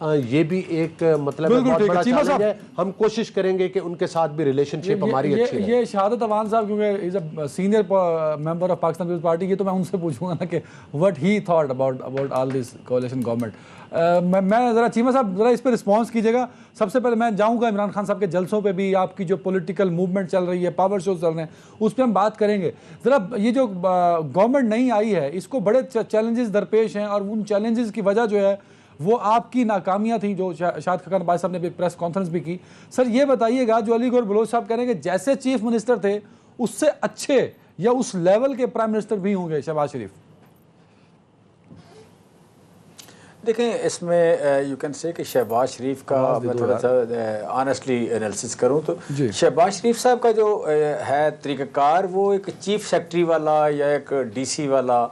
یہ بھی ایک مطلب بہت بڑا چیلنج ہے. ہم کوشش کریں گے کہ ان کے ساتھ بھی ریلیشن شپ ہماری اچھی رہے. یہ شہادت عوان صاحب کیونکہ is a senior member of Pakistan Peoples Party, یہ تو میں ان سے پوچھوں گا نا کہ what he thought about all this coalition government. میں ذرا چیمہ صاحب ذرا اس پہ رسپانس کیجیے گا. سب سے پہلے میں جاؤں گا عمران خان صاحب کے جلسوں پہ بھی, آپ کی جو پولیٹیکل موومنٹ چل رہی ہے, پاور شوز چل رہے ہیں, اس پہ ہم بات کریں گے. ذرا یہ جو گورنمنٹ نہیں آئی ہے اس کو بڑے چیلنجز درپیش ہیں, اور ان چیلنجز کی وجہ جو ہے وہ آپ کی ناکامیاں تھیں, جو شاہد خاقان عباس صاحب نے بھی پریس کانفرنس بھی کی. سر یہ بتائیے گا, جو علی گور بلوچ صاحب کہہ رہے ہیں کہ جیسے چیف منسٹر تھے اس سے اچھے یا اس لیول کے پرائم منسٹر بھی ہوں گے شہباز شریف؟ دیکھیں اس میں یو کین سے کہ شہباز شریف کا میں تھوڑا سا آنیسٹلی انالیسس کروں تو شہباز شریف صاحب کا جو ہے طریقہ کار وہ ایک چیف سیکرٹری والا یا ایک ڈی سی والا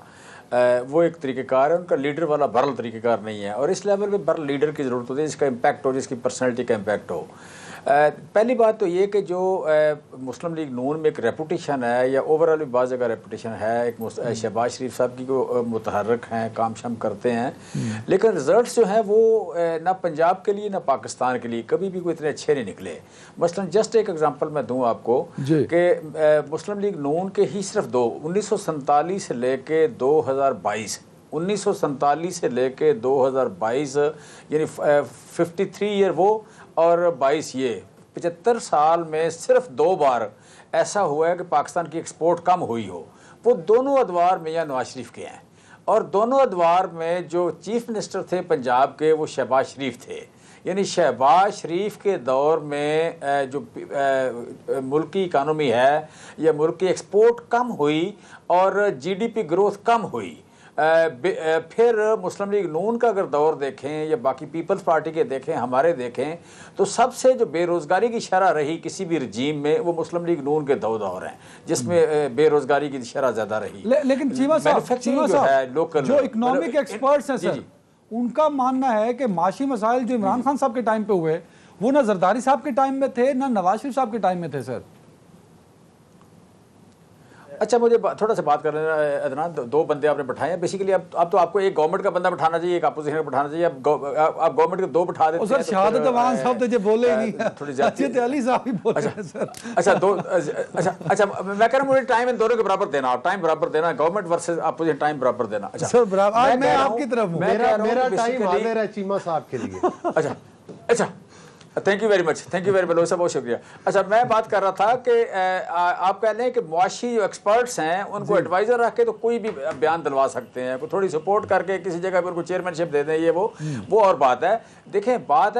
وہ ایک طریقہ کار ہے, ان کا لیڈر والا برل طریقہ کار نہیں ہے. اور اس لیول پہ برل لیڈر کی ضرورت ہوتی ہے جس کا امپیکٹ ہو, جس کی پرسنالٹی کا امپیکٹ ہو. پہلی بات تو یہ کہ جو مسلم لیگ نون میں ایک ریپوٹیشن ہے یا اوور آل بعض جگہ ریپوٹیشن ہے, ایک شہباز شریف صاحب کی کو متحرک ہیں, کام شام کرتے ہیں, لیکن رزلٹس جو ہیں وہ نہ پنجاب کے لیے نہ پاکستان کے لیے کبھی بھی کوئی اتنے اچھے نہیں نکلے. مثلا جسٹ ایک ایگزامپل میں دوں آپ کو کہ مسلم لیگ نون کے ہی صرف 1947 سے لے کے 2022 1947 سے لے کے 2022 یعنی 53 ایئر وہ اور 22 یہ 75 سال میں صرف 2 بار ایسا ہوا ہے کہ پاکستان کی ایکسپورٹ کم ہوئی ہو. وہ دونوں ادوار میاں نواز شریف کے ہیں, اور دونوں ادوار میں جو چیف منسٹر تھے پنجاب کے وہ شہباز شریف تھے. یعنی شہباز شریف کے دور میں جو ملک کی اکانومی ہے یا ملک کی ایکسپورٹ کم ہوئی اور جی ڈی پی گروتھ کم ہوئی. پھر مسلم لیگ نون کا اگر دور دیکھیں یا باقی پیپلز پارٹی کے دیکھیں, ہمارے دیکھیں, تو سب سے جو بے روزگاری کی شرح رہی کسی بھی رجیم میں وہ مسلم لیگ نون کے دور ہیں جس میں بے روزگاری کی شرح زیادہ رہی. لیکن چیمہ صاحب جو اکنامک ایکسپرٹس ہیں سر, ان کا ماننا ہے کہ معاشی مسائل جو عمران خان صاحب کے ٹائم پہ ہوئے وہ نہ زرداری صاحب کے ٹائم میں تھے نہ نواز شریف صاحب کے ٹائم میں تھے. سر اچھا مجھے تھوڑا سا بات کر لینا عدنان, 2 بندے آپ نے بٹھائے ہیں بیسیکلی. اب تو آپ کو ایک گورنمنٹ کا بندہ بٹھانا چاہیے, ایک اپوزیشن کا بٹھانا چاہیے. آپ گورنمنٹ کے 2 بٹھا دیتے ہیں. سر شہادت عوان صاحب تو جو بولے ہی نہیں, تھوڑی زیادہ علی صاحب ہی بولے ہیں سر. اچھا میں کہہ رہا ہوں مجھے ٹائم ان دونوں کے برابر دینا, ٹائم برابر دینا, گورنمنٹ ورسز اپوزیشن ٹائم برابر دینا. سر برابر, میں آپ کی طرف ہوں, میرا ٹائم حاضر ہے چیمہ صاحب کے لیے. اچھا thank you very much, thank you very much صاحب, بہت شکریہ. اچھا میں بات کر رہا تھا کہ آپ کہہ لیں کہ معاشی جو ایکسپرٹس ہیں ان کو ایڈوائزر رکھ کے تو کوئی بھی بیان دلوا سکتے ہیں, تھوڑی سپورٹ کر کے کسی جگہ پہ ان کو چیئرمین شپ دے دیں, یہ وہ اور بات ہے. دیکھیں بات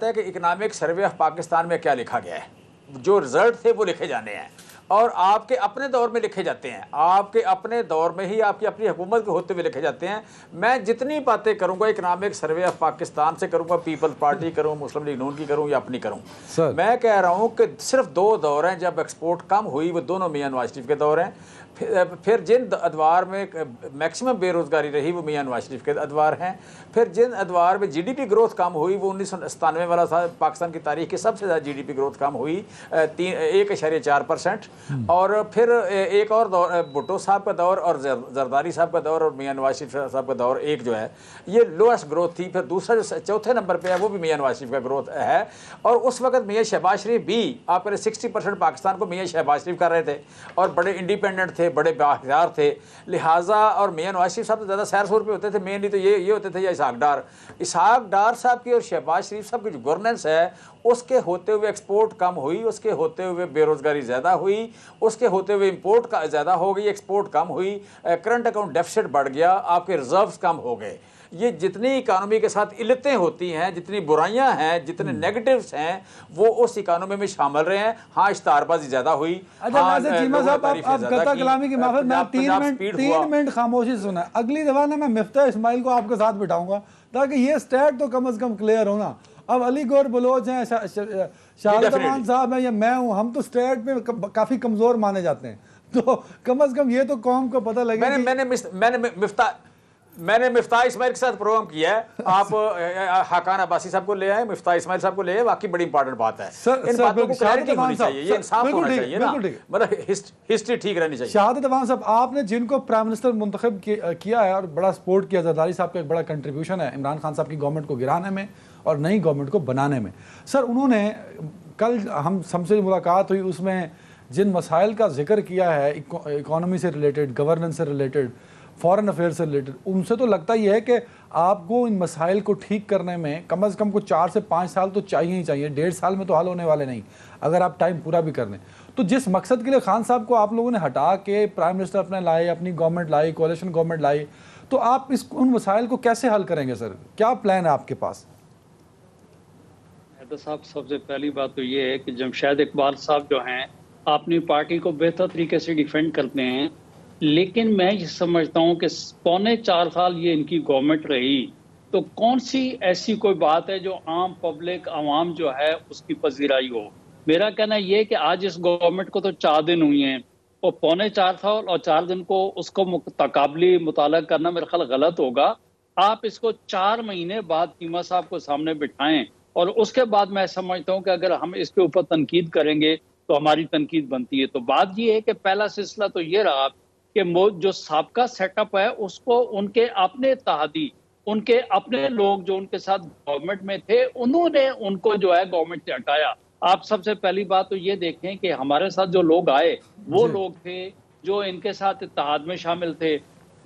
ہے کہ اکنامک سروے آف پاکستان میں کیا لکھا گیا ہے, جو رزلٹ تھے وہ لکھے جانے ہیں اور آپ کے اپنے دور میں لکھے جاتے ہیں, آپ کے اپنے دور میں ہی آپ کی اپنی حکومت کے ہوتے ہوئے لکھے جاتے ہیں. میں جتنی باتیں کروں گا اکنامک سروے آف پاکستان سے کروں گا, پیپلز پارٹی کروں, مسلم لیگ نون کی کروں یا اپنی کروں, میں کہہ رہا ہوں کہ صرف 2 دور ہیں جب ایکسپورٹ کم ہوئی, وہ دونوں میاں نواز شریف کے دور ہیں. پھر جن ادوار میں میکسیمم بے روزگاری رہی وہ میاں نواز شریف کے ادوار ہیں. پھر جن ادوار میں جی ڈی پی گروتھ کم ہوئی وہ 1997 والا تھا, پاکستان کی تاریخ کی سب سے زیادہ جی ڈی پی گروتھ کم ہوئی 1.4%. اور پھر ایک اور دور بھٹو صاحب کا دور اور زرداری صاحب کا دور اور میاں نواز شریف صاحب کا دور, ایک جو ہے یہ لوئسٹ گروتھ تھی. پھر دوسرا جو چوتھے نمبر پہ ہے وہ بھی میاں نواز شریف کا گروتھ ہے. اور اس وقت میاں شہباز شریف بھی, آپ کہہ رہے 60% پاکستان کو میاں شہباز شریف کر رہے تھے اور بڑے انڈیپینڈنٹ تھے, بڑے بااختیار تھے. لہٰذا اور میاں نواز شریف صاحب تو زیادہ سیر سور پہ ہوتے تھے, مینلی تو یہ ہوتے تھے یا اسحاق ڈار صاحب کی اور شہباز شریف صاحب کی جو گورننس ہے اس کے ہوتے ہوئے ایکسپورٹ کم ہوئی, اس کے ہوتے ہوئے بے روزگاری زیادہ ہوئی, اس کے ہوتے ہوئے امپورٹ کا زیادہ ہو گئی, ایکسپورٹ کم ہوئی, کرنٹ اکاؤنٹ ڈیفیسٹ بڑھ گیا, آپ کے ریزروز کم ہو گئے. یہ جتنی اکانومی کے ساتھ علتیں ہوتی ہیں, جتنی برائیاں ہیں, جتنے نیگیٹوز ہیں, وہ اس اکانومی میں شامل رہے ہیں. ہاں اشتہار بازی زیادہ ہوئی. چیمہ صاحب آپ قطع کلامی کی معافی, میں 3 منٹ خاموشی سنا. اگلی دفعہ نا میں مفتاح اسماعیل کو آپ کے ساتھ بٹھاؤں گا تاکہ یہ سٹیٹ تو کم از کم کلیئر ہونا. اب علی گور بلوچ ہیں, شہادت عوان صاحب ہیں یا میں ہوں, ہم تو سٹیٹ میں کافی کمزور مانے جاتے ہیں, تو کم از کم یہ تو قوم کو پتہ لگے. میں نے میں نے مفتاح اسماعیل کے ساتھ پروگرام کیا ہے, آپ حقان عباسی صاحب کو لے آئے, مفتاح اسماعیل صاحب کو لے آئے, واقعی بڑی امپورٹنٹ بات ہے. ان باتوں کو کلیئرٹی ہونی چاہیے, یہ انصاف ہونا چاہیے نا, مطلب ہسٹری ٹھیک رہنی چاہیے. شہادت عوام صاحب, آپ نے جن کو پرائم منسٹر منتخب کیا ہے اور بڑا سپورٹ کیا, زرداری صاحب کا ایک بڑا کنٹریبیوشن ہے عمران خان صاحب کی گورنمنٹ کو گرانے میں اور نئی گورنمنٹ کو بنانے میں. سر انہوں نے کل ہم سے ملاقات ہوئی, اس میں جن مسائل کا ذکر کیا ہے, اکانومی سے ریلیٹڈ, گورننس سے ریلیٹڈ, فارن افیئر سے ریلیٹڈ, ان سے تو لگتا یہ ہے کہ آپ کو ان مسائل کو ٹھیک کرنے میں کم از کم 4 سے 5 سال تو چاہیے ہی چاہیے. 1.5 سال میں تو حل ہونے والے نہیں اگر آپ ٹائم پورا بھی کر لیں. تو جس مقصد کے لیے خان صاحب کو آپ لوگوں نے ہٹا کے پرائم منسٹر اپنے لائے, اپنی گورنمنٹ لائی, کولیشن گورنمنٹ لائی, تو آپ ان مسائل کو کیسے حل کریں گے سر؟ کیا پلان ہے آپ کے پاس؟ صاحب, سب سے پہلی بات تو یہ ہے کہ جمشید اقبال صاحب جو ہیں اپنی پارٹی کو بہتر طریقے سے ڈیفینڈ کرتے ہیں, لیکن میں یہ سمجھتا ہوں کہ 4.25 سال یہ ان کی گورنمنٹ رہی, تو کون سی ایسی کوئی بات ہے جو عام پبلک عوام جو ہے اس کی پذیرائی ہو. میرا کہنا یہ ہے کہ آج اس گورنمنٹ کو تو 4 دن ہوئی ہیں, اور 4.25 سال اور 4 دن کو اس کو تقابلی مطالعہ کرنا میرا خیال غلط ہوگا. آپ اس کو 4 مہینے بعد چیمہ صاحب کو سامنے بٹھائیں, اور اس کے بعد میں سمجھتا ہوں کہ اگر ہم اس کے اوپر تنقید کریں گے تو ہماری تنقید بنتی ہے. تو بات یہ ہے کہ پہلا سلسلہ تو یہ رہا کہ جو سابقہ سیٹ اپ ہے اس کو ان کے اپنے اتحادی, ان کے اپنے لوگ جو ان کے ساتھ گورنمنٹ میں تھے, انہوں نے ان کو جو ہے گورنمنٹ سے ہٹایا. آپ سب سے پہلی بات تو یہ دیکھیں کہ ہمارے ساتھ جو لوگ آئے وہ لوگ تھے جو ان کے ساتھ اتحاد میں شامل تھے.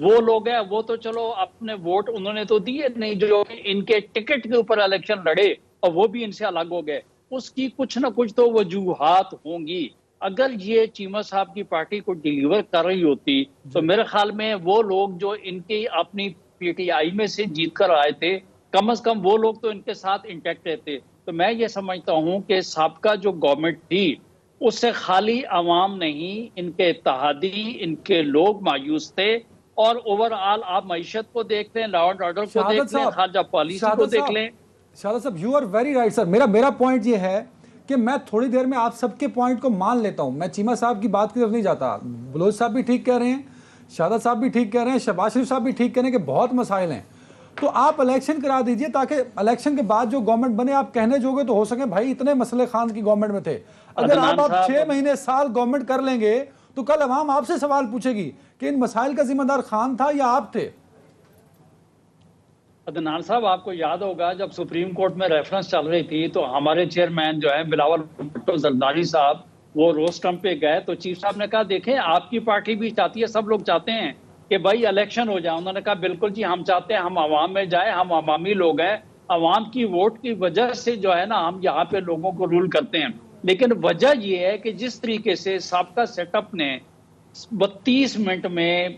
وہ لوگ ہیں وہ تو چلو اپنے ووٹ انہوں نے تو دیے نہیں, جو ان کے ٹکٹ کے اوپر الیکشن لڑے اور وہ بھی ان سے الگ ہو گئے. اس کی کچھ نہ کچھ تو وجوہات ہوں گی. اگر یہ چیمہ صاحب کی پارٹی کو ڈیلیور کر رہی ہوتی تو میرے خیال میں وہ لوگ جو ان کی اپنی پی ٹی آئی میں سے جیت کر آئے تھے, کم از کم وہ لوگ تو ان کے ساتھ انٹیکٹ رہتے. تو میں یہ سمجھتا ہوں کہ سابقہ جو گورنمنٹ تھی اس سے خالی عوام نہیں, ان کے اتحادی, ان کے لوگ مایوس تھے. اور اوور آل آپ معیشت کو دیکھ لیں, لا اینڈ آرڈر کو دیکھ لیں, خارجہ پالیسی کو دیکھ لیں. شہادت صاحب, you are very right sir. میرا پوائنٹ یہ ہے کہ میں تھوڑی دیر میں آپ سب کے پوائنٹ کو مان لیتا ہوں, میں چیمہ صاحب کی بات کی طرف نہیں جاتا. بلوچ صاحب بھی ٹھیک کہہ رہے ہیں, شہادت صاحب بھی ٹھیک کہہ رہے ہیں, شہباز شریف صاحب بھی ٹھیک کہہ رہے ہیں کہ بہت مسائل ہیں. تو آپ الیکشن کرا دیجئے تاکہ الیکشن کے بعد جو گورنمنٹ بنے آپ کہنے جوگے تو ہو سکے بھائی اتنے مسئلے خان کی گورنمنٹ میں تھے. اگر آپ 6 مہینے سال گورنمنٹ کر لیں گے تو کل عوام آپ سے سوال پوچھے گی کہ ان مسائل کا ذمہ دار خان تھا یا آپ تھے. عدنان صاحب, آپ کو یاد ہوگا جب سپریم کورٹ میں ریفرنس چل رہی تھی تو ہمارے چیئرمین جو ہیں بلاول بھٹو زرداری صاحب, وہ روسٹم پہ گئے تو چیف صاحب نے کہا دیکھیں آپ کی پارٹی بھی چاہتی ہے, سب لوگ چاہتے ہیں کہ بھائی الیکشن ہو جائے. انہوں نے کہا بالکل جی ہم چاہتے ہیں, ہم عوام میں جائیں, ہم عوامی لوگ ہیں, عوام کی ووٹ کی وجہ سے جو ہے نا ہم یہاں پہ لوگوں کو رول کرتے ہیں. لیکن وجہ یہ ہے کہ جس طریقے سے سابقہ سیٹ اپ نے 32 منٹ میں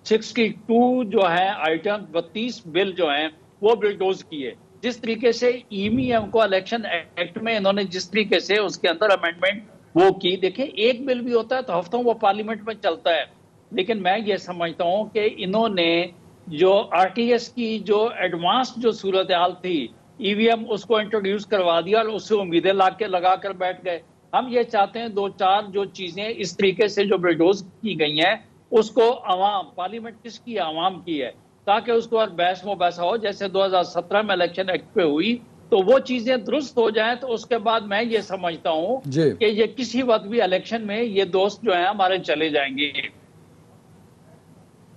62 جو ہے آئٹم, 32 بل جو ہیں وہ بلڈوز کیے. جس طریقے سے ای وی ایم کو الیکشن ایکٹ میں انہوں نے جس طریقے سے اس کے اندر امینڈمنٹ وہ کی, دیکھیں ایک بل بھی ہوتا ہے تو ہفتوں وہ پارلیمنٹ میں چلتا ہے. لیکن میں یہ سمجھتا ہوں کہ انہوں نے جو آر ٹی ایس کی جو ایڈوانس جو صورتحال تھی, ای وی ایم اس کو انٹروڈیوس کروا دیا اور اس سے امیدیں لگا کر بیٹھ گئے. ہم یہ چاہتے ہیں 2-4 جو چیزیں اس طریقے سے جو بلڈوز کی گئی ہیں اس کو عوام, پارلیمنٹ کس کی, عوام کی ہے, تاکہ اس کو بحث مباحثہ ہو جیسے 2017 میں الیکشن ایکٹ پہ ہوئی, تو وہ چیزیں درست ہو جائیں. تو اس کے بعد میں یہ سمجھتا ہوں کہ یہ کسی وقت بھی الیکشن میں یہ دوست جو ہیں ہمارے چلے جائیں گے.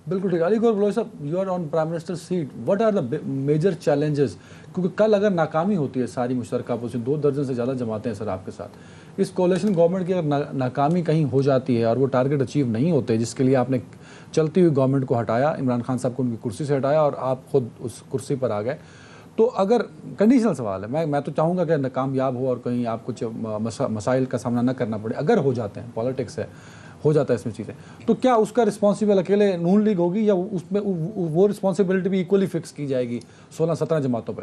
بالکل ٹھیک. علی گور بلوچ صاحب, you are on prime minister seat, what are the major challenges? کیونکہ کل اگر ناکامی ہوتی ہے ساری مشترکہ اپوزیشن, 2 درجن سے زیادہ جماعتیں ہیں سر آپ کے ساتھ, اس کولیشن گورنمنٹ کی اگر ناکامی کہیں ہو جاتی ہے اور وہ ٹارگٹ اچیو نہیں ہوتے جس کے لیے آپ نے چلتی ہوئی گورنمنٹ کو ہٹایا, عمران خان صاحب کو ان کی کرسی سے ہٹایا اور آپ خود اس کرسی پر آ گئے, تو اگر کنڈیشنل سوال ہے, میں تو چاہوں گا کہ ناکامیاب ہو اور کہیں آپ کچھ مسائل کا سامنا نہ کرنا پڑے, اگر ہو جاتے ہیں, پالیٹکس ہے, ہو جاتا ہے اس میں چیزیں, تو کیا اس کا رسپانسیبل اکیلے نون لیگ ہوگی یا اس میں وہ رسپانسبلٹی بھی ایکولی فکس کی جائے گی 16-17 جماعتوں پہ؟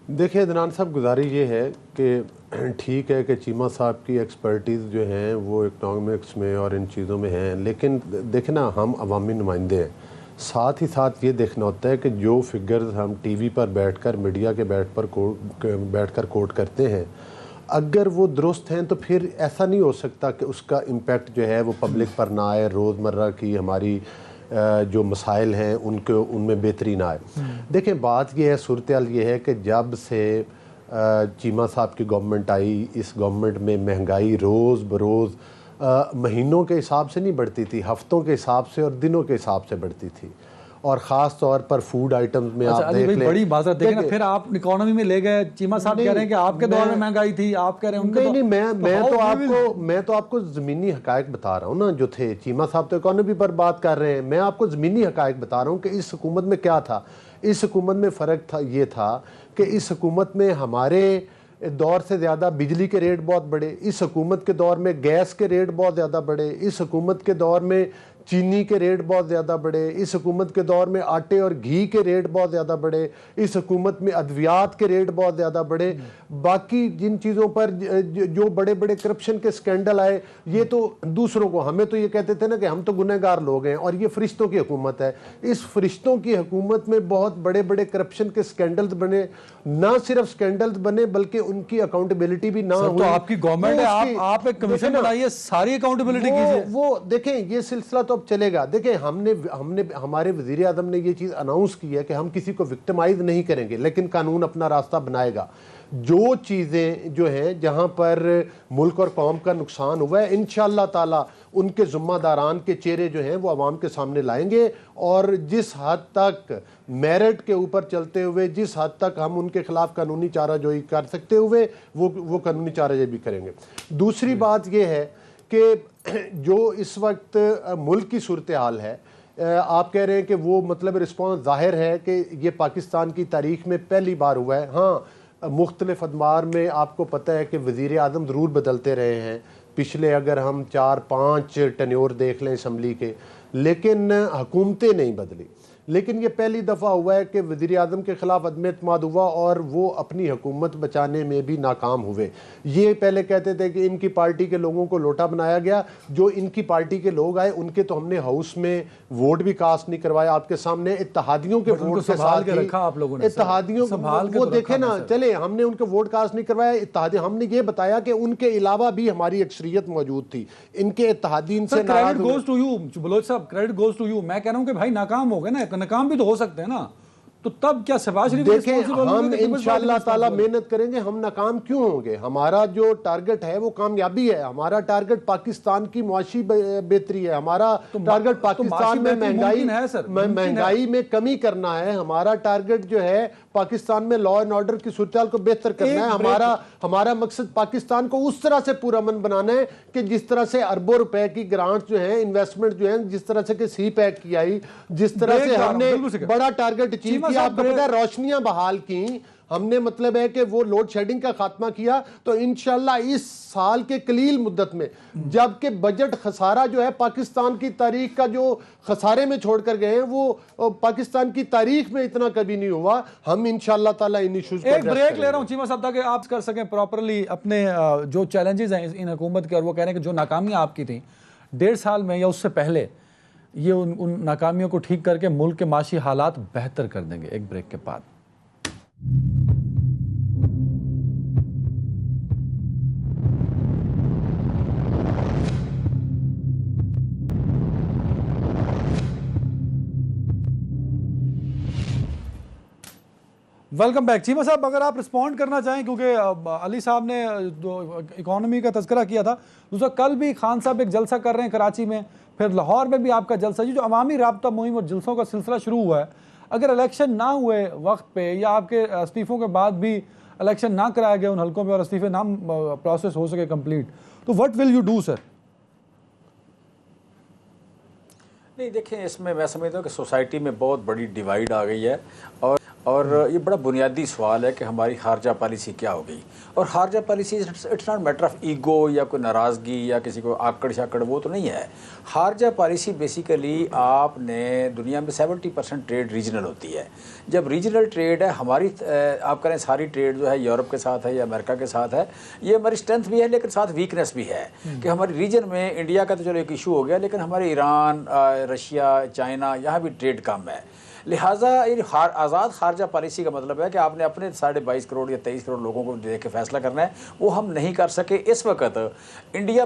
دیکھیں عدنان صاحب, گزارش یہ ہے کہ ٹھیک ہے کہ چیمہ صاحب کی ایکسپرٹیز جو ہیں وہ اکنامکس میں اور ان چیزوں میں ہیں, لیکن دیکھیں نا ہم عوامی نمائندے ہیں, ساتھ ہی ساتھ یہ دیکھنا ہوتا ہے کہ جو فگرز ہم ٹی وی پر بیٹھ کر, میڈیا کے بیٹھ کر کوٹ کرتے ہیں, اگر وہ درست ہیں تو پھر ایسا نہیں ہو سکتا کہ اس کا امپیکٹ جو ہے وہ پبلک پر نہ آئے, روزمرہ کی ہماری جو مسائل ہیں ان میں بہتری نہ آئے. دیکھیں بات یہ ہے, صورتحال یہ ہے کہ جب سے چیمہ صاحب کی گورنمنٹ آئی, اس گورنمنٹ میں مہنگائی روز بروز مہینوں کے حساب سے نہیں بڑھتی تھی, ہفتوں کے حساب سے اور دنوں کے حساب سے بڑھتی تھی. اور خاص طور پر فوڈ آئٹمز میں آپ دیکھ لیں, بڑی بات دیکھیں نا, پھر آپ اکانومی میں لے گئے. چیمہ صاحب کہہ رہے ہیں کہ آپ کے دور میں مہنگائی تھی, آپ کہہ رہے ہیں ان کے نہیں, میں تو آپ کو زمینی حقائق بتا رہا ہوں نا جو تھے. چیمہ صاحب تو اکانومی پر بات کر رہے ہیں, میں آپ کو زمینی حقائق بتا رہا ہوں کہ اس حکومت میں کیا تھا. اس حکومت میں فرق تھا, یہ تھا کہ اس حکومت میں ہمارے دور سے زیادہ بجلی کے ریٹ بہت بڑھے, اس حکومت کے دور میں گیس کے ریٹ بہت زیادہ بڑھے, اس حکومت کے دور میں چینی کے ریٹ بہت زیادہ بڑھے, اس حکومت کے دور میں آٹے اور گھی کے ریٹ بہت زیادہ بڑھے, اس حکومت میں ادویات کے ریٹ بہت زیادہ بڑھے. باقی جن چیزوں پر جو بڑے بڑے کرپشن کے سکینڈل آئے, یہ تو دوسروں کو, ہمیں تو یہ کہتے تھے نا کہ ہم تو گنہگار لوگ ہیں اور یہ فرشتوں کی حکومت ہے. اس فرشتوں کی حکومت میں بہت بڑے بڑے کرپشن کے سکینڈلز بنے, نہ صرف سکینڈلز بنے بلکہ ان کی اکاؤنٹیبلٹی بھی نہ ہوئی. تو آپ کی گورنمنٹ ہے, آپ ایک کمیشن بنائیے, ساری اکاؤنٹیبلٹی کیجیے. وہ دیکھیں یہ سلسلہ تو اب چلے گا. دیکھیں ہمارے وزیر اعظم نے یہ چیز اناؤنس کی ہے کہ ہم کسی کو وکٹمائز نہیں کریں گے, لیکن قانون اپنا راستہ بنائے گا. جو چیزیں جو ہیں جہاں پر ملک اور قوم کا نقصان ہوا ہے, انشاءاللہ تعالی ان کے ذمہ داران کے چہرے جو ہیں وہ عوام کے سامنے لائیں گے, اور جس حد تک میرٹ کے اوپر چلتے ہوئے, جس حد تک ہم ان کے خلاف قانونی چارہ جوئی کر سکتے ہوئے وہ قانونی چارہ جوئی بھی کریں گے. دوسری بات یہ ہے کہ جو اس وقت ملک کی صورتحال ہے, آپ کہہ رہے ہیں کہ وہ مطلب رسپانس ظاہر ہے کہ یہ پاکستان کی تاریخ میں پہلی بار ہوا ہے. ہاں مختلف ادوار میں آپ کو پتہ ہے کہ وزیر اعظم ضرور بدلتے رہے ہیں پچھلے, اگر ہم 4-5 ٹینیور دیکھ لیں اسمبلی کے, لیکن حکومتیں نہیں بدلی. لیکن یہ پہلی دفعہ ہوا ہے کہ وزیر اعظم کے خلاف عدم اعتماد ہوا اور وہ اپنی حکومت بچانے میں بھی ناکام ہوئے. یہ پہلے کہتے تھے کہ ان کی پارٹی کے لوگوں کو لوٹا بنایا گیا. جو ان کی پارٹی کے لوگ آئے ان کے تو ہم نے ہاؤس میں ووٹ بھی کاسٹ نہیں کروایا. آپ کے سامنے اتحادیوں کے ووٹ کے ساتھ اتحادیوں وہ دیکھیں نا, چلے ہم نے ان کے ووٹ کاسٹ نہیں کروایا. اتحادی ہم نے یہ بتایا کہ ان کے علاوہ بھی ہماری اکثریت موجود تھی, ان کے اتحادین سے credit goes to you. Baloch صاحب کریڈٹ گوز ٹو یو. میں کہہ رہا ہوں کہ بھائی ناکام ہو گئے نا, ناکام بھی تو ہو سکتے ہیں نا, تو تب کیا شہباز شریف دیکھیں ہم انشاءاللہ تعالی محنت کریں گے. ہم ناکام کیوں ہوں گے؟ ہمارا جو ٹارگٹ ہے وہ کامیابی ہے. ہمارا ٹارگٹ پاکستان کی معاشی بہتری ہے. ہمارا ٹارگٹ پاکستان میں مہنگائی میں کمی کرنا ہے. ہمارا ٹارگٹ جو ہے پاکستان میں لا اینڈ آرڈر کی صورتحال کو بہتر کرنا ہے. ہمارا مقصد پاکستان کو اس طرح سے پورا امن بنانا ہے کہ جس طرح سے اربوں روپے کی گرانٹ جو ہیں, انویسٹمنٹ جو ہیں, جس طرح سے کہ سی پیک کی آئی, جس طرح سے ہم نے بڑا ٹارگٹ اچیو کیا. آپ کو پتہ ہے روشنیاں بحال کی ہم نے, مطلب ہے کہ وہ لوڈ شیڈنگ کا خاتمہ کیا. تو انشاءاللہ اس سال کے قلیل مدت میں, جبکہ بجٹ خسارہ جو ہے پاکستان کی تاریخ کا جو خسارے میں چھوڑ کر گئے ہیں وہ پاکستان کی تاریخ میں اتنا کبھی نہیں ہوا, ہم انشاءاللہ تعالی ان ایشوز کو ایک بریک لے رہا ہوں چیمہ صاحب تاکہ آپ کر سکیں پراپرلی اپنے جو چیلنجز ہیں ان حکومت کے, اور وہ کہہ رہے ہیں کہ جو ناکامیاں آپ کی تھیں 1.5 سال میں یا اس سے پہلے, یہ ان ناکامیوں کو ٹھیک کر کے ملک کے معاشی حالات بہتر کر دیں گے. ایک بریک کے بعد. Welcome back. چیمہ صاحب اگر آپ رسپونڈ کرنا چاہیں, کیونکہ علی صاحب نے اکانومی کا تذکرہ کیا تھا, دوسرا کل بھی خان صاحب ایک جلسہ کر رہے ہیں کراچی میں, پھر لاہور میں بھی آپ کا جلسہ, جو عوامی رابطہ مہم اور جلسوں کا سلسلہ شروع ہوا ہے, اگر الیکشن نہ ہوئے وقت پہ یا آپ کے استعفوں کے بعد بھی الیکشن نہ کرایا گیا ان حلقوں میں اور استعفے نہ پروسیس ہو سکے کمپلیٹ, تو what will you do sir؟ نہیں دیکھیں, اس میں سمجھتا ہوں کہ سوسائٹی میں بہت بڑی ڈیوائیڈ آ گئی ہے, اور یہ بڑا بنیادی سوال ہے کہ ہماری خارجہ پالیسی کیا ہو گئی. اور خارجہ policy it's not matter of ego یا کوئی ناراضگی یا کسی کو آکڑ شاکڑ, وہ تو نہیں ہے. خارجہ پالیسی بیسیکلی آپ نے دنیا میں 70% ٹریڈ ریجنل ہوتی ہے. جب ریجنل ٹریڈ ہے, ہماری آپ کریں ساری ٹریڈ جو ہے یورپ کے ساتھ ہے یا امریکہ کے ساتھ ہے, یہ ہماری اسٹرینتھ بھی ہے لیکن ساتھ ویکنیس بھی ہے کہ ہماری ریجن میں انڈیا کا تو چلو ایک ایشو ہو گیا, لیکن ہمارے ایران, رشیا, چائنا, یہاں بھی ٹریڈ کم ہے. لہٰذا آزاد خارجہ پالیسی کا مطلب ہے کہ آپ نے اپنے 22.5 کروڑ یا 23 کروڑ لوگوں کو دیکھ کے فیصلہ کرنا ہے. وہ ہم نہیں کر سکے. اس وقت انڈیا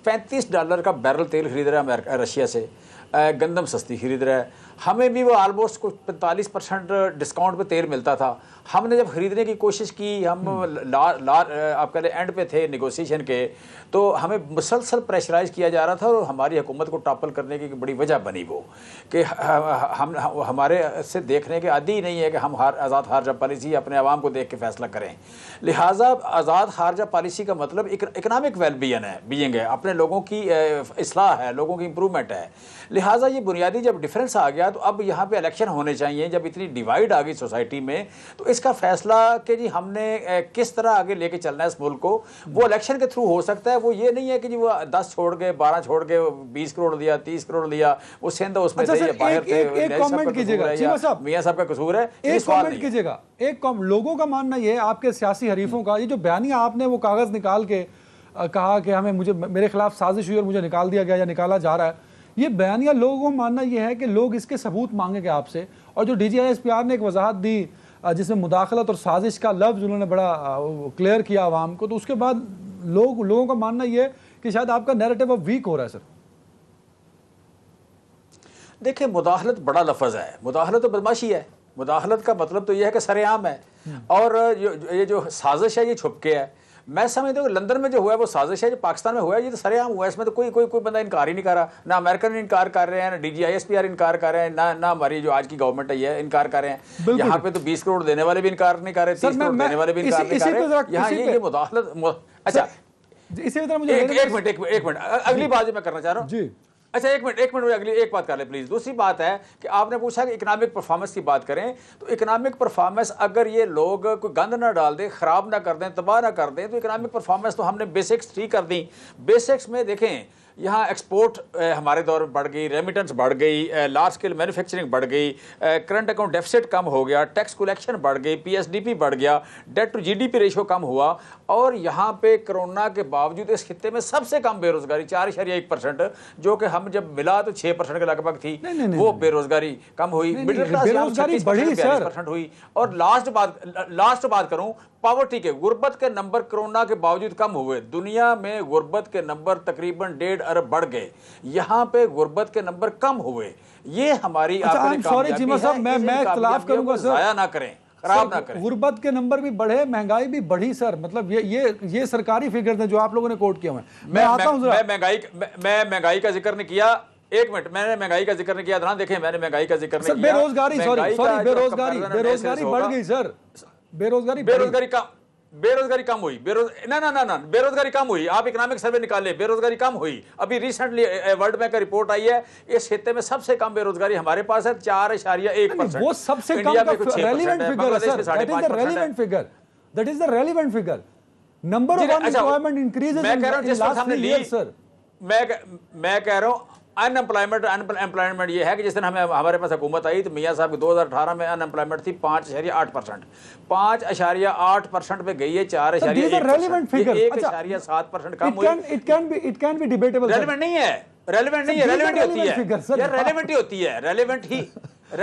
$35 کا بیرل تیل خرید رہا ہے رشیا سے, گندم سستی خرید رہا ہے. ہمیں بھی وہ آلموسٹ کچھ 45% ڈسکاؤنٹ پہ تیل ملتا تھا. ہم نے جب خریدنے کی کوشش کی, ہم آپ کہہ لیں اینڈ پہ تھے نیگوسیشن کے, تو ہمیں مسلسل پریشرائز کیا جا رہا تھا, اور ہماری حکومت کو ٹاپل کرنے کی بڑی وجہ بنی وہ کہ ہم ہمارے سے دیکھنے کے عادی نہیں ہے کہ ہم آزاد خارجہ پالیسی اپنے عوام کو دیکھ کے فیصلہ کریں. لہٰذا آزاد خارجہ پالیسی کا مطلب اکنامک ویل بینگ ہے, اپنے لوگوں کی اصلاح ہے, لوگوں کی امپرومنٹ ہے. لہٰذا یہ بنیادی جب ڈفرینس آ گیا, تو اب یہاں پہ الیکشن ہونے چاہیے. جب اتنی ڈیوائڈ آ گئی سوسائٹی میں, تو اس کا فیصلہ کہ جی ہم نے کس طرح آگے لے کے چلنا ہے اس ملک کو, وہ الیکشن کے تھرو ہو سکتا ہے. وہ یہ نہیں ہے کہ جی وہ 10 چھوڑ گئے, 12 چھوڑ گئے, 20 کروڑ دیا, 30 کروڑ دیا, وہ سندھ اس میں باہر تھے, میاں صاحب کا قصور ہے. ایک کامنٹ کیجیے گا. ایک لوگوں کا ماننا یہ ہے, آپ کے سیاسی حریفوں کا, یہ جو بیانیہ آپ نے وہ کاغذ نکال کے کہا کہ مجھے میرے خلاف سازش ہوئی اور مجھے نکال دیا گیا یا نکالا جا رہا ہے, یہ بیانیہ لوگوں کا ماننا یہ ہے کہ لوگ اس کے ثبوت مانگیں گے آپ سے. اور جو DGISPR نے ایک وضاحت دی جس میں مداخلت اور سازش کا لفظ انہوں نے بڑا کلیئر کیا عوام کو, تو اس کے بعد لوگوں کا ماننا یہ ہے کہ شاید آپ کا نیریٹو اب ویک ہو رہا ہے. سر دیکھیں, مداخلت بڑا لفظ ہے. مداخلت تو بدماشی ہے. مداخلت کا مطلب تو یہ ہے کہ سر عام ہے, اور یہ جو سازش ہے یہ چھپ کے ہے. میں سمجھتا ہوں کہ لندن میں جو ہوا ہے وہ سازش ہے, جو پاکستان میں ہوا ہے یہ تو سر عام ہوا ہے. اس میں تو کوئی بندہ انکار ہی نہیں کر رہا. نہ امریکن انکار کر رہے ہیں, نہ DGISPR انکار کر رہے ہیں, نہ ہماری جو آج کی گورنمنٹ ہے یہ انکار کر رہے ہیں. یہاں پہ تو 20 کروڑ دینے والے بھی انکار نہیں کر رہے, 30 کروڑ دینے والے بھی انکار نہیں کر رہے. یہاں یہ مداخلت. اچھا ایک منٹ, اگلی بات جو میں کرنا چاہ رہا ہوں. اچھا ایک منٹ اگلی ایک بات کر لیں پلیز. دوسری بات ہے کہ آپ نے پوچھا کہ اکنامک پرفارمنس کی بات کریں, تو اکنامک پرفارمنس اگر یہ لوگ کوئی گند نہ ڈال دیں, خراب نہ کر دیں, تباہ نہ کر دیں, تو اکنامک پرفارمنس تو ہم نے بیسکس ٹھیک کر دیں. بیسکس میں دیکھیں, یہاں ایکسپورٹ ہمارے دور میں بڑھ گئی, ریمیٹنس بڑھ گئی, لارج اسکیل مینوفیکچرنگ بڑھ گئی, کرنٹ اکاؤنٹ ڈیفیسٹ کم ہو گیا, ٹیکس کلیکشن بڑھ گئی, PSDP بڑھ گیا, ڈیٹ ٹو GDP ریشو کم ہوا. اور یہاں پہ کرونا کے باوجود اس خطے میں سب سے کم بے روزگاری 4.1%, جو کہ ہم جب ملا تو 6% کے لگ بھگ تھی, وہ بے روزگاری کم ہوئی. مڈل کلاس 36% ہوئی. اور لاسٹ بات کروں پاورٹی کے, غربت کے نمبر کرونا کے باوجود کم ہوئے. دنیا میں غربت کے نمبر تقریباً 1.5 ارب بڑھ گئے, یہاں پہ غربت کے نمبر کم ہوئے. یہ ہماری میں اختلاف کروں گا, ضائع نہ کریں, خراب نہ کریں. غربت کے نمبر بھی بڑھے, مہنگائی بھی بڑھی. سر مطلب یہ سرکاری فگرز ہیں جو آپ لوگوں نے کوٹ کیا ہوئے. میں مہنگائی کا ذکر نہیں کیا. ایک منٹ, میں نے مہنگائی کا ذکر نہیں کیا. ادنان دیکھیں, میں نے مہنگائی کا ذکر نہیں کیا. بے روزگاری بڑھ گئی. سر بے روزگاری کم ہوئی. نہ بے روزگاری کم ہوئی. آپ اکنامک سروے نکالیں, بے روزگاری کم ہوئی. ابھی ریسنٹلی ورلڈ بینک کا رپورٹ آئی ہے, اس خطے میں سب سے کم بے روزگاری ہمارے پاس ہے 4.1%. وہ سب سے کم ریلیونٹ فگر ہے sir. That is the relevant figure. Number of unemployment increases in last 3 years. Sir میں کہہ رہا ہوں ان امپلائمنٹ یہ ہے کہ جس دن ہمارے پاس حکومت آئی تو میاں صاحب 2018 میں ان امپلائمنٹ تھی 5.8%. 5.8% پہ گئی ہے 4.1%. کم ہوئی. It can be debatable. Relevant نہیں ہے, ریلیونٹ ہوتی ہے. ریلیونٹ ہی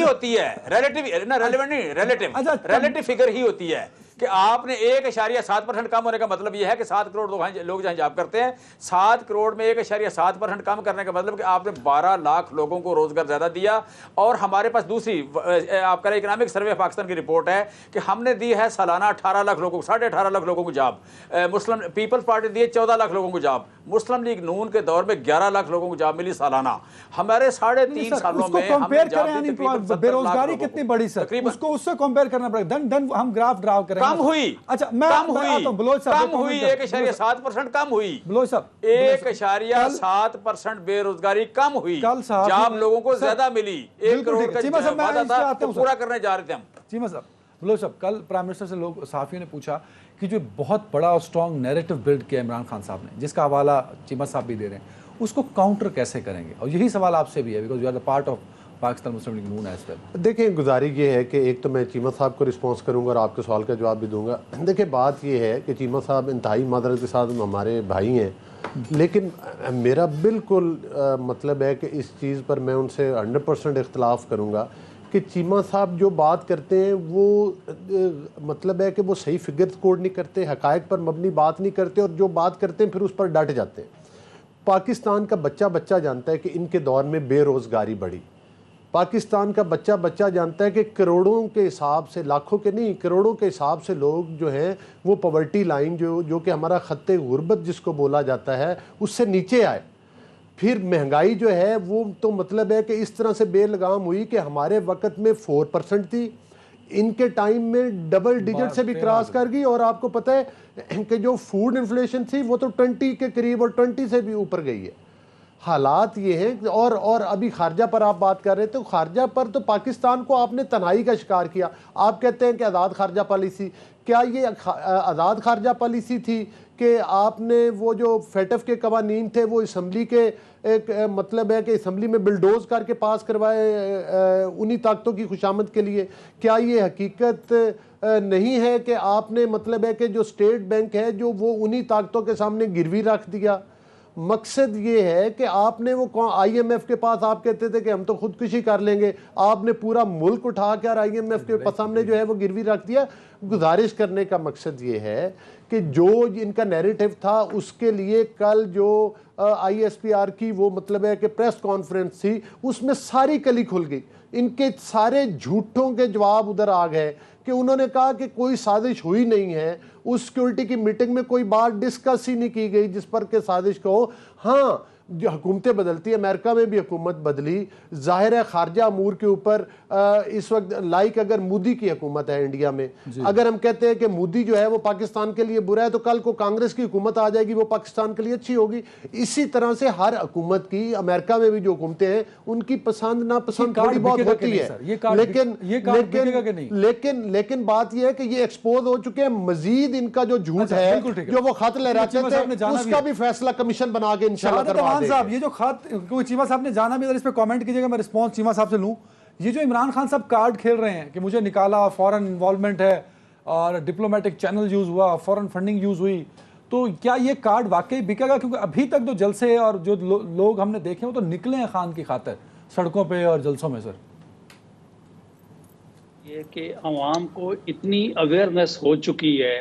ہوتی ہے. ریلیٹو فگر ہی ہوتی ہے کہ آپ نے 1.7% کم ہونے کا مطلب یہ ہے کہ 7 کروڑ لوگ جہاں جاب کرتے ہیں, 7 کروڑ میں 1.7% کم کرنے کا مطلب کہ آپ نے 12 لاکھ لوگوں کو روزگار زیادہ دیا. اور ہمارے پاس دوسری آپ کا اکنامک سروے پاکستان کی رپورٹ ہے کہ ہم نے دی ہے سالانہ 18 لاکھ لوگوں کو, 18.5 لاکھ لوگوں کو جاب. مسلم پیپلز پارٹی دی ہے 14 لاکھ لوگوں کو جاب. مسلم لیگ نون کے دور میں 11 لاکھ لوگوں کو جاب ملی سالانہ. ہمارے 3.5 سالوں میں بے روزگاری کتنی بڑی سر, اس کو اس سے کمپیئر کرنا پڑے گا. دن ہم گراف ڈراؤ کریں. کم ہوئی. اچھا کم ہوئی 1.7% کم ہوئی. 1.7% بے روزگاری کم ہوئی. جاب لوگوں کو زیادہ ملی. 1 کروڑ کا وعدہ تھا تو پورا کرنے جا رہے تھے ہم. چیمہ صاحب, بلوچ صاحب, کل پرائم منسٹر سے لوگ صحافیوں نے پوچھا کہ جو بہت بڑا اور اسٹرانگ نیریٹو بلڈ کیا عمران خان صاحب نے, جس کا حوالہ چیمہ صاحب بھی دے رہے ہیں, اس کو کاؤنٹر کیسے کریں گے؟ اور یہی سوال آپ سے بھی ہے, because you are the part of Pakistan Muslim League Noon as well. دیکھیں, گزارش یہ ہے کہ ایک تو میں چیمہ صاحب کو رسپانس کروں گا اور آپ کے سوال کا جواب بھی دوں گا. دیکھیں, بات یہ ہے کہ چیمہ صاحب انتہائی معذرت کے ساتھ ہمارے بھائی ہیں, لیکن میرا بالکل مطلب ہے کہ اس چیز پر میں ان سے 100% اختلاف کروں گا کہ چیمہ صاحب جو بات کرتے ہیں وہ مطلب ہے کہ وہ صحیح فگرز کوڈ نہیں کرتے, حقائق پر مبنی بات نہیں کرتے, اور جو بات کرتے ہیں پھر اس پر ڈٹ جاتے ہیں. پاکستان کا بچہ بچہ جانتا ہے کہ ان کے دور میں بے روزگاری بڑھی. پاکستان کا بچہ بچہ جانتا ہے کہ کروڑوں کے حساب سے, لاکھوں کے نہیں, کروڑوں کے حساب سے لوگ جو ہیں وہ پاورٹی لائن جو کہ ہمارا خط غربت جس کو بولا جاتا ہے اس سے نیچے آئے. پھر مہنگائی جو ہے وہ تو مطلب ہے کہ اس طرح سے بے لگام ہوئی کہ ہمارے وقت میں 4% تھی, ان کے ٹائم میں ڈبل ڈیجٹ سے بھی کراس کر گئی, اور آپ کو پتہ ہے کہ جو فوڈ انفلیشن تھی وہ تو 20 کے قریب اور 20 سے بھی اوپر گئی ہے. حالات یہ ہیں. اور ابھی خارجہ پر آپ بات کر رہے تھے, خارجہ پر تو پاکستان کو آپ نے تنہائی کا شکار کیا. آپ کہتے ہیں کہ آزاد خارجہ پالیسی, کیا یہ آزاد خارجہ پالیسی تھی کہ آپ نے وہ جو فیٹف کے قوانین تھے وہ اسمبلی کے ایک مطلب ہے کہ اسمبلی میں بلڈوز کر کے پاس کروائے انہی طاقتوں کی خوشامد کے لیے؟ کیا یہ حقیقت نہیں ہے کہ آپ نے مطلب ہے کہ جو اسٹیٹ بینک ہے جو وہ انہی طاقتوں کے سامنے گروی رکھ دیا؟ مقصد یہ ہے کہ آپ نے وہ آئی ایم ایف کے پاس آپ کہتے تھے کہ ہم تو خودکشی کر لیں گے, آپ نے پورا ملک اٹھا کر آئی ایم ایف کے سامنے جو ہے وہ گروی رکھ دیا. گزارش کرنے کا مقصد یہ ہے کہ جو ان کا نیریٹو تھا اس کے لیے کل جو آئی ایس پی آر کی وہ مطلب ہے کہ پریس کانفرنس تھی اس میں ساری کلی کھل گئی. ان کے سارے جھوٹوں کے جواب ادھر آ گئے کہ انہوں نے کہا کہ کوئی سازش ہوئی نہیں ہے, اس سیکیورٹی کی میٹنگ میں کوئی بات ڈسکس ہی نہیں کی گئی جس پر کہ سازش کو. ہاں جو حکومتیں بدلتی ہیں, امریکہ میں بھی حکومت بدلی, ظاہر ہے خارجہ امور کے اوپر اس وقت لائک اگر مودی کی حکومت ہے انڈیا میں, اگر ہم کہتے ہیں کہ مودی جو ہے وہ پاکستان کے لیے برا ہے تو کل کو کانگریس کی حکومت آ جائے گی وہ پاکستان کے لیے اچھی ہوگی. اسی طرح سے ہر حکومت کی, امریکہ میں بھی جو حکومتیں ہیں ان کی پسند ناپسند تھوڑی بہت ہوتی ہے, لیکن بات یہ ہے کہ یہ ایکسپوز ہو چکے ہیں. مزید ان کا جو جھوٹ ہے جو وہ خط لے رہتے تھے اس کا بھی فیصلہ کمیشن بنا کے انشاءاللہ کروا دیں. صاحب یہ جو خط, کوئی چیمہ صاحب نے جانا بھی ادھر اس پہ کامنٹ کیجئے گا, میں رسپانس چیمہ صاحب سے لوں. یہ جو عمران خان صاحب کارڈ کھیل رہے ہیں کہ مجھے نکالا, فورن انوالومنٹ ہے اور ڈپلومیٹک چینل یوز ہوا, فورن فنڈنگ یوز ہوئی, تو کیا یہ کارڈ واقعی بکے گا؟ کیونکہ ابھی تک جو جلسے اور جو لوگ ہم نے دیکھے وہ تو نکلے ہیں خان کی خاطر سڑکوں پہ اور جلسوں میں. سر یہ کہ عوام کو اتنی اویئرنیس ہو چکی ہے,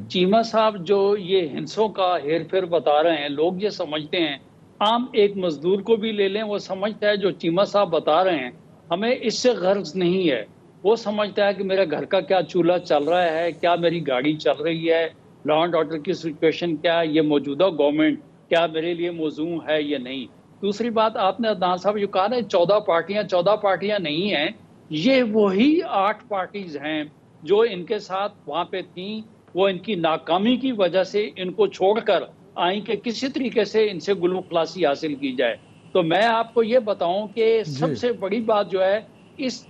چیمہ صاحب جو یہ ہنسوں کا ہیر پھیر بتا رہے ہیں, لوگ یہ سمجھتے ہیں, عام ایک مزدور کو بھی لے لیں, وہ سمجھتا ہے جو چیمہ صاحب بتا رہے ہیں ہمیں اس سے غرض نہیں ہے. وہ سمجھتا ہے کہ میرے گھر کا کیا چولہا چل رہا ہے, کیا میری گاڑی چل رہی ہے, لا اینڈ آرڈر کی سچویشن کیا ہے, یہ موجودہ گورنمنٹ کیا میرے لیے موزوں ہے یا نہیں. دوسری بات آپ نے عدنان صاحب جو کہا نا 14 پارٹیاں نہیں ہیں, یہ وہی 8 پارٹیز ہیں جو ان کے ساتھ وہاں پہ تھیں. وہ ان کی ناکامی کی وجہ سے ان کو چھوڑ کر آئیں کہ کسی طریقے سے ان سے گلو خلاصی حاصل کی جائے. تو میں آپ کو یہ بتاؤں کہ سب سے بڑی بات جو ہے اس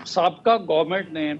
سابقہ گورنمنٹ نے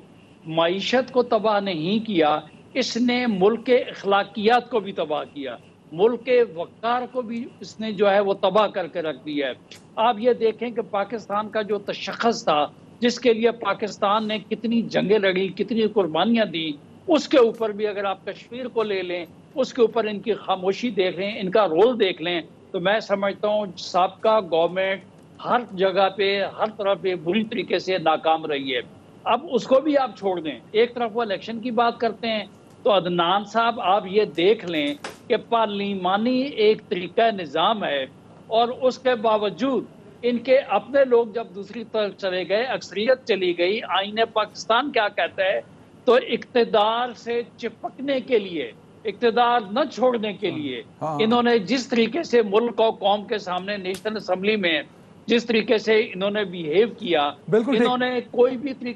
معیشت کو تباہ نہیں کیا, اس نے ملک کے اخلاقیات کو بھی تباہ کیا, ملک کے وقار کو بھی اس نے جو ہے وہ تباہ کر کے رکھ دیا ہے. آپ یہ دیکھیں کہ پاکستان کا جو تشخص تھا, جس کے لیے پاکستان نے کتنی جنگیں لڑی, کتنی قربانیاں دی, اس کے اوپر بھی اگر آپ کشمیر کو لے لیں, اس کے اوپر ان کی خاموشی دیکھ لیں, ان کا رول دیکھ لیں, تو میں سمجھتا ہوں سابقہ گورنمنٹ ہر جگہ پہ ہر طرف پہ بری طریقے سے ناکام رہی ہے. اب اس کو بھی آپ چھوڑ دیں, ایک طرف وہ الیکشن کی بات کرتے ہیں, تو عدنان صاحب آپ یہ دیکھ لیں کہ پارلیمانی ایک طریقہ نظام ہے, اور اس کے باوجود ان کے اپنے لوگ جب دوسری طرف چلے گئے, اکثریت چلی گئی, آئین پاکستان کیا کہتا ہے, تو اقتدار سے چپکنے کے لیے, اقتدار نہ چھوڑنے کے لیے انہوں نے جس طریقے سے ملک اور قوم کے سامنے نیشنل اسمبلی میں جس طریقے سے انہوں نے بیہیو کیا, انہوں نے کوئی بھی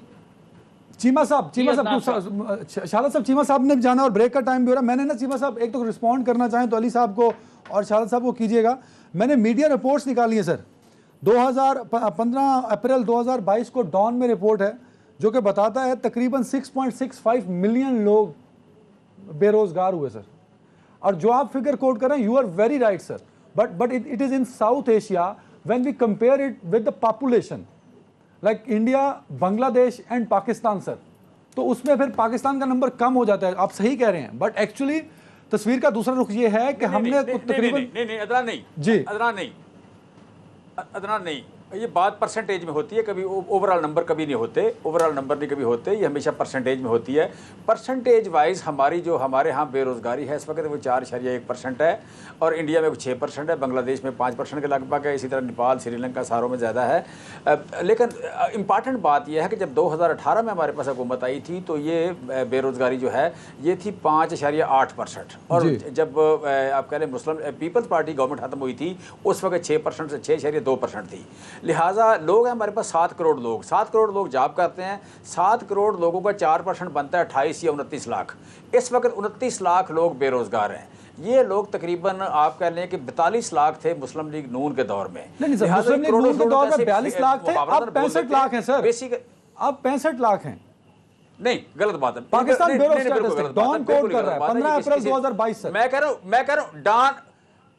چیمہ صاحب شہادت صاحب چیمہ صاحب نے بھی جانا اور بریک کا ٹائم بھی ہو رہا ہے. میں نے نا چیمہ صاحب ایک تو رسپونڈ کرنا چاہیں تو علی صاحب کو اور شہادت صاحب کو کیجیے گا. میں نے میڈیا رپورٹس نکالی ہیں سر, 15 اپریل 2022 کو ڈان میں رپورٹ ہے جو کہ بتاتا ہے تقریباً 6.65 ملین لوگ بے روزگار ہوئے سر. اور جو آپ فگر کوٹ کر رہے ہیں, you are very right sir, but it is in South Asia when we compare it with the population like India, Bangladesh and Pakistan sir, تو اس میں پھر پاکستان کا نمبر کم ہو جاتا ہے. آپ صحیح کہہ رہے ہیں, بٹ ایکچولی تصویر کا دوسرا رخ یہ ہے کہ ہم نے تقریباً نہیں ادران نہیں, جی ادران نہیں, یہ بات پرسنٹیج میں ہوتی ہے, کبھی اوور آل نمبر کبھی نہیں ہوتے, اوور آل نمبر نہیں کبھی ہوتے, یہ ہمیشہ پرسنٹیج میں ہوتی ہے. پرسنٹیج وائز ہمارے ہاں بے روزگاری ہے اس وقت وہ 4.1% ہے, اور انڈیا میں 6% ہے, بنگلہ دیش میں 5% کے لگ بھگ ہے, اسی طرح نیپال, سری لنکا ساروں میں زیادہ ہے. لیکن امپارٹنٹ بات یہ ہے کہ جب 2018 میں ہمارے پاس حکومت آئی تھی تو یہ بے روزگاری جو ہے یہ تھی 5.8%, اور جب آپ کہہ لیں مسلم پیپلز پارٹی گورنمنٹ ختم ہوئی تھی اس وقت 6% سے 6.2% تھی. لہٰذا لوگ ہیں ہمارے پاس 7 کروڑ لوگ, 7 کروڑ لوگ جاب کرتے ہیں, 7 کروڑ لوگوں کا 4% بنتا ہے 28 یا 29 لاکھ. اس وقت 29 لاکھ لوگ بے روزگار ہیں. یہ لوگ تقریباً آپ کہہ لیں کہ 42 لاکھ تھے مسلم لیگ نون کے دور میں. نہیں سر, مسلم لیگ نون کے دور میں 42 لاکھ تھے, اب 65 لاکھ ہیں سر, اب 65 لاکھ ہیں. نہیں, غلط بات ہے. پاکستان بیورو اسٹیٹسٹک ڈان کوڈ کر رہا ہے 15 اپریل 2022 سے. میں کہہ رہا ہوں ڈان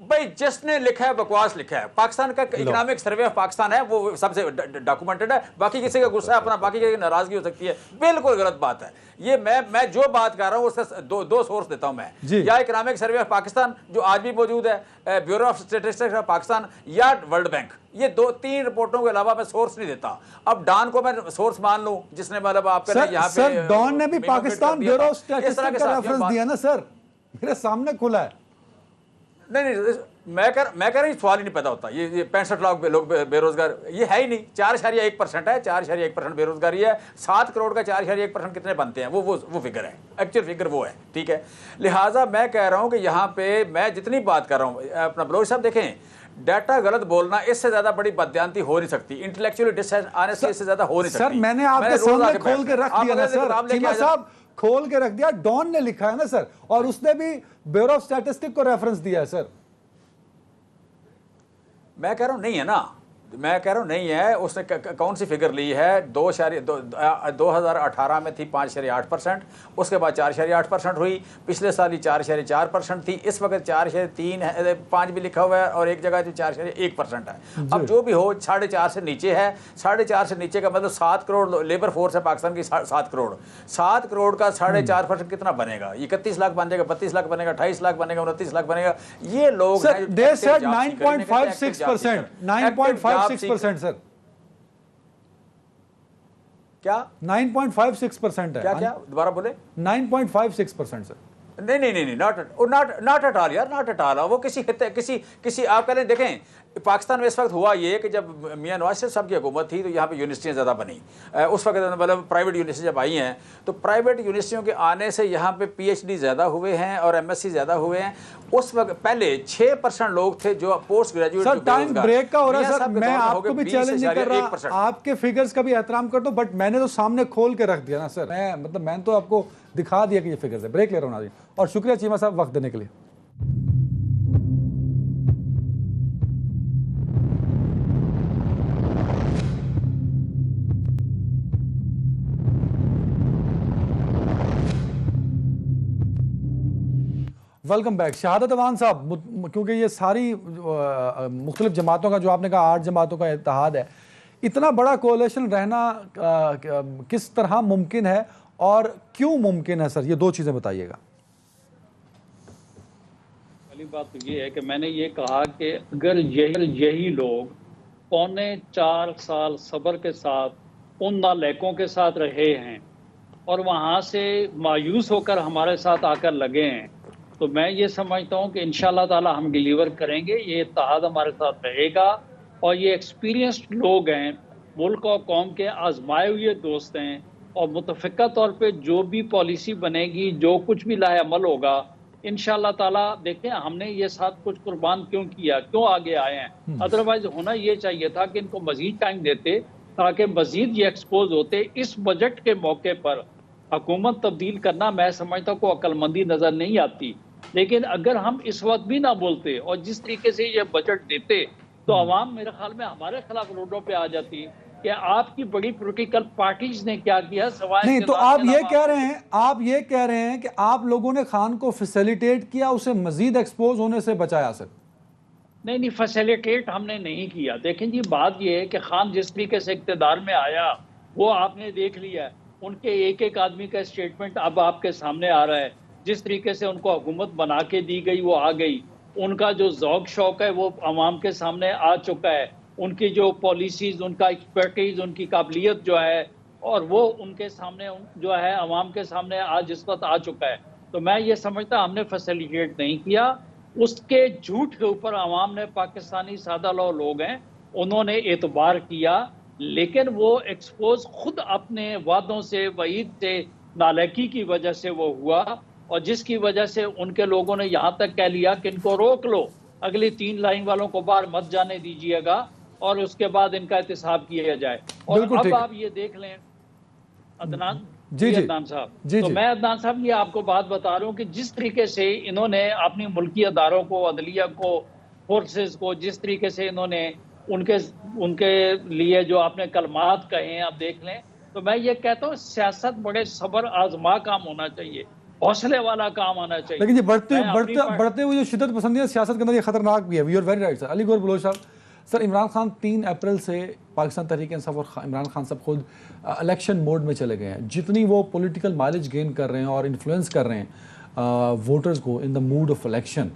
بھائی جس نے لکھا ہے بکواس لکھا ہے. پاکستان کا اکنامک سروے آف پاکستان ہے, وہ سب سے ڈاکومنٹڈ ہے. باقی کسی کا غصہ ہے اپنا, باقی کی ناراضگی ہو سکتی ہے, بالکل غلط بات ہے. یہ میں جو بات کر رہا ہوں اس سے دو سورس دیتا ہوں میں, یا اکنامک سروے آف پاکستان جو آج بھی موجود ہے, bureau of statistics of Pakistan, یا ورلڈ بینک. یہ 2-3 رپورٹوں کے علاوہ میں سورس نہیں دیتا. اب ڈان کو میں سورس مان لوں جس نے مطلب آپ کا یہاں پہ سر ڈان نے بھی پاکستان بیورو آف اسٹیٹسٹکس کا ریفرنس دیا نا سر, میرے سامنے کھلا ہے. نہیں, میں کہہ رہا ہوں سوال ہی نہیں پیدا ہوتا. یہ 65 لاکھ لوگ بے روزگار یہ ہے ہی نہیں. 4.1% ہے, 4.1% بے روزگاری ہے. 7 کروڑ کا 4.1% کتنے بنتے ہیں, وہ فگر ہے, ایکچوئل فگر وہ ہے. ٹھیک ہے, لہٰذا میں کہہ رہا ہوں کہ یہاں پہ میں جتنی بات کر رہا ہوں, اپنا بلوچ صاحب دیکھیں, ڈیٹا غلط بولنا اس سے زیادہ بڑی بددیانتی ہو نہیں سکتی, انٹلیکچولی ڈس آنیسٹی اس سے زیادہ ہو نہیں سکتی. سر میں نے آپ کے سامنے کھول کے رکھ دیا نا سر, چیمہ صاحب کھول کے رکھ دیا. ڈان نے لکھا ہے نا سر, اور اس نے بھی بیورو آف اسٹیٹسٹک کو ریفرنس دیا ہے سر. میں کہہ رہا ہوں نہیں ہے نا, میں کہہ رہا ہوں نہیں ہے. اس نے کون سی فگر لی ہے؟ 2018 میں تھی 5.8%, اس کے بعد 4.8% ہوئی, پچھلے سال ہی 4.4% تھی, اس وقت 4.5 بھی لکھا ہوا ہے, اور ایک جگہ جو 4.1% ہے. اب جو بھی ہو 4.5 سے نیچے ہے. 4.5 سے نیچے کا مطلب 7 کروڑ لیبر فورس ہے پاکستان کی. 7 کروڑ کا 4.5% کتنا بنے گا؟ 31 لاکھ بن جائے گا, 32 لاکھ بنے گا, 28 لاکھ بنے گا, 29 لاکھ بنے گا. یہ لوگ ہیں 9.56% سر, کیا 9.56% ہے. کیا دوبارہ بولے؟ 9.56% سر. نہیں, ناٹ ایٹ آل یار, ناٹ ایٹ آل. وہ کسی آپ کہہ لیں, دیکھیں پاکستان میں اس وقت ہوا یہ کہ جب میاں نواز شریف صاحب کی حکومت تھی تو یہاں پہ یونیورسٹیاں زیادہ بنی. اس وقت مطلب پرائیویٹ یونیورسٹی جب آئی ہیں تو پرائیویٹ یونیورسٹیوں کے آنے سے یہاں پہ PhD زیادہ ہوئے ہیں اور MSc زیادہ ہوئے ہیں. اس وقت پہلے 6% لوگ تھے جو post graduate. Sir time break کا ہو رہا ہے سر, میں آپ کو بھی چیلنج نہیں کر رہا, آپ کے فگرز کا بھی احترام کرتا ہوں, بٹ میں نے تو سامنے کھول کے رکھ دیا نا سر. میں تو آپ کو دکھا دیا کہ یہ فگرز ہے. بریک لے رہا ہوں ناظرین, اور شکریہ چیمہ صاحب وقت دینے کے لیے. Welcome back. شہادت اوان صاحب, کیونکہ یہ ساری مختلف جماعتوں کا جو آپ نے کہا 8 جماعتوں کا اتحاد ہے, اتنا بڑا کولیشن رہنا کس طرح ممکن ہے اور کیوں ممکن ہے سر؟ یہ 2 چیزیں بتائیے گا. پہلی بات تو یہ ہے کہ میں نے یہ کہا کہ اگر یہی لوگ 4.25 سال صبر کے ساتھ ان نالائقوں کے ساتھ رہے ہیں اور وہاں سے مایوس ہو کر ہمارے ساتھ آ کر لگے ہیں, تو میں یہ سمجھتا ہوں کہ انشاءاللہ تعالی ہم ڈیلیور کریں گے. یہ اتحاد ہمارے ساتھ رہے گا, اور یہ ایکسپیرینسڈ لوگ ہیں, ملک اور قوم کے آزمائے ہوئے دوست ہیں, اور متفقہ طور پہ جو بھی پالیسی بنے گی, جو کچھ بھی لاہ عمل ہوگا, انشاءاللہ تعالی دیکھیں ہم نے یہ ساتھ کچھ قربان کیوں کیا, کیوں آگے آئے ہیں. ادروائز ہونا یہ چاہیے تھا کہ ان کو مزید ٹائم دیتے تاکہ مزید یہ ایکسپوز ہوتے. اس بجٹ کے موقع پر حکومت تبدیل کرنا میں سمجھتا ہوں کوئی عقل مندی نظر نہیں آتی. لیکن اگر ہم اس وقت بھی نہ بولتے اور جس طریقے سے یہ بجٹ دیتے تو عوام میرے خیال میں ہمارے خلاف روڈوں پہ آ جاتی کہ آپ کی بڑی پولیٹیکل پارٹیز نے کیا کیا سوائے. نہیں تو آپ یہ کہہ رہے ہیں کہ آپ لوگوں نے خان کو فیسیلیٹیٹ کیا, اسے مزید ایکسپوز ہونے سے بچایا سر؟ نہیں, فیسیلیٹیٹ ہم نے نہیں کیا. دیکھیں جی, بات یہ ہے کہ خان جس طریقے سے اقتدار میں آیا وہ آپ نے دیکھ لیا. ان کے ایک آدمی کا اسٹیٹمنٹ اب آپ کے سامنے آ رہا ہے. جس طریقے سے ان کو حکومت بنا کے دی گئی وہ آ گئی. ان کا جو ذوق شوق ہے وہ عوام کے سامنے آ چکا ہے. ان کی جو پالیسیز، ان کا ایکسپرٹیز، ان کی قابلیت جو ہے، اور وہ ان کے سامنے جو ہے عوام کے سامنے آج اس وقت آ چکا ہے. تو میں یہ سمجھتا ہم نے فیسیلیٹیٹ نہیں کیا. اس کے جھوٹ کے اوپر عوام نے، پاکستانی سادہ لوگ ہیں، انہوں نے اعتبار کیا، لیکن وہ ایکسپوز خود اپنے وعدوں سے، وعید سے، نالائکی کی وجہ سے وہ ہوا، اور جس کی وجہ سے ان کے لوگوں نے یہاں تک کہہ لیا کہ ان کو روک لو، اگلی 3 لائن والوں کو باہر مت جانے دیجیے گا، اور اس کے بعد ان کا احتساب کیا جائے. اور اب آپ یہ دیکھ لیں عدنان، عدنان صاحب، تو میں عدنان صاحب یہ آپ کو بات بتا رہا ہوں کہ جس طریقے سے انہوں نے اپنی ملکی اداروں کو، عدلیہ کو، فورسز کو، جس طریقے سے انہوں نے ان کے لیے جو آپ نے کلمات کہے ہیں آپ دیکھ لیں، تو میں یہ کہتا ہوں سیاست بڑے صبر آزما کام ہونا چاہیے، حوصلے والا کام آنا چاہیے. لیکن یہ بڑھتے ہوئے جو شدت پسندی سیاست کے اندر یہ خطرناک بھی ہے. You are very right sir. Ali گور بلوچ صاحب، سر عمران خان 3 اپریل سے پاکستان تحریک انصاف اور عمران خان صاحب خود الیکشن موڈ میں چلے گئے ہیں. جتنی وہ پولیٹیکل مائلیج گین کر رہے ہیں اور انفلوئنس کر رہے ہیں ووٹرز کو ان دا موڈ آف الیکشن،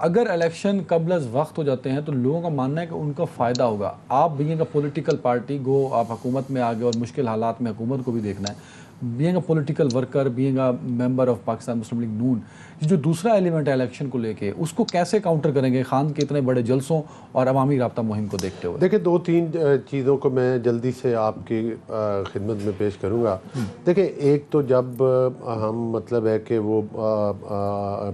اگر الیکشن قبل از وقت ہو جاتے ہیں تو لوگوں کا ماننا ہے کہ ان کا فائدہ ہوگا. آپ بینگ اے پولیٹیکل پارٹی، گو آپ حکومت میں آگے اور مشکل حالات میں حکومت کو بھی دیکھنا ہے، being a political worker, being a member of Pakistan Muslim League Noon, جو دوسرا ایلیمنٹ ہے الیکشن کو لے کے، اس کو کیسے کاؤنٹر کریں گے خان کے اتنے بڑے جلسوں اور عوامی رابطہ مہم کو دیکھتے ہوئے؟ دیکھیں 2-3 چیزوں کو میں جلدی سے آپ کی خدمت میں پیش کروں گا. دیکھیں ایک تو جب ہم مطلب ہے کہ وہ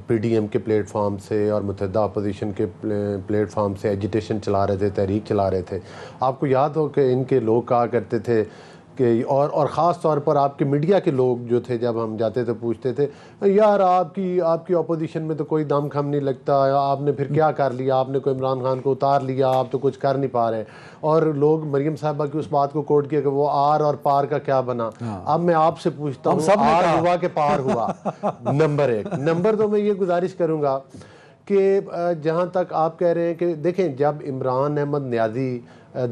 پی ڈی ایم کے پلیٹ فارم سے اور متحدہ اپوزیشن کے پلیٹ فارم سے ایجیٹیشن چلا رہے تھے، تحریک چلا رہے تھے، آپ کو یاد ہو کہ ان کے لوگ کہا کرتے تھے کہ اور خاص طور پر آپ کے میڈیا کے لوگ جو تھے، جب ہم جاتے تھے پوچھتے تھے یار آپ کی اپوزیشن میں تو کوئی دم خم نہیں لگتا، آپ نے پھر کیا کر لیا، آپ نے کوئی عمران خان کو اتار لیا، آپ تو کچھ کر نہیں پا رہے. اور لوگ مریم صاحبہ کی اس بات کو کوٹ کیا کہ وہ آر اور پار کا کیا بنا. اب میں آپ سے پوچھتا ہوں، آر ہوا کہ پار ہوا؟ نمبر 1. نمبر 2 میں یہ گزارش کروں گا کہ جہاں تک آپ کہہ رہے ہیں کہ دیکھیں جب عمران احمد نیازی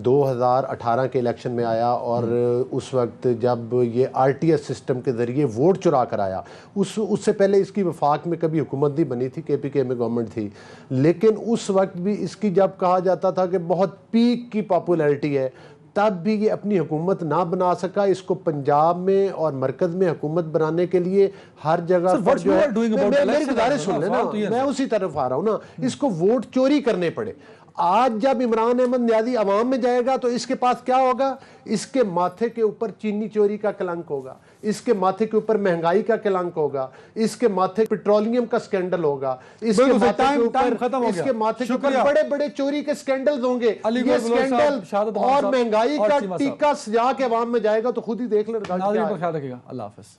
2018 کے الیکشن میں آیا اور اس وقت جب یہ آر ٹی ایس سسٹم کے ذریعے ووٹ چرا کر آیا، اس سے پہلے اس کی وفاق میں کبھی حکومت نہیں بنی تھی، کے پی کے میں گورنمنٹ تھی، لیکن اس وقت بھی اس کی جب کہا جاتا تھا کہ بہت پیک کی پاپولیرٹی ہے، تب بھی یہ اپنی حکومت نہ بنا سکا. اس کو پنجاب میں اور مرکز میں حکومت بنانے کے لیے ہر جگہ پر جو ہے، میری گزارش سن لیں نا، میں اسی طرف آ رہا ہوں نا، اس کو ووٹ چوری کرنے پڑے. آج جب عمران احمد نیازی عوام میں جائے گا تو اس کے پاس کیا ہوگا؟ اس کے ماتھے کے اوپر چینی چوری کا کلنک ہوگا، اس کے ماتھے کے اوپر مہنگائی کا کلنک ہوگا، اس کے ماتھے پیٹرولیم کا سکینڈل ہوگا، اس کے ماتھے کے اوپر بڑے بڑے چوری کے سکینڈلز ہوں گے. یہ سکینڈل اور مہنگائی کا ٹیکہ سجا کے عوام میں جائے گا تو خود ہی دیکھ لیں. اللہ حافظ.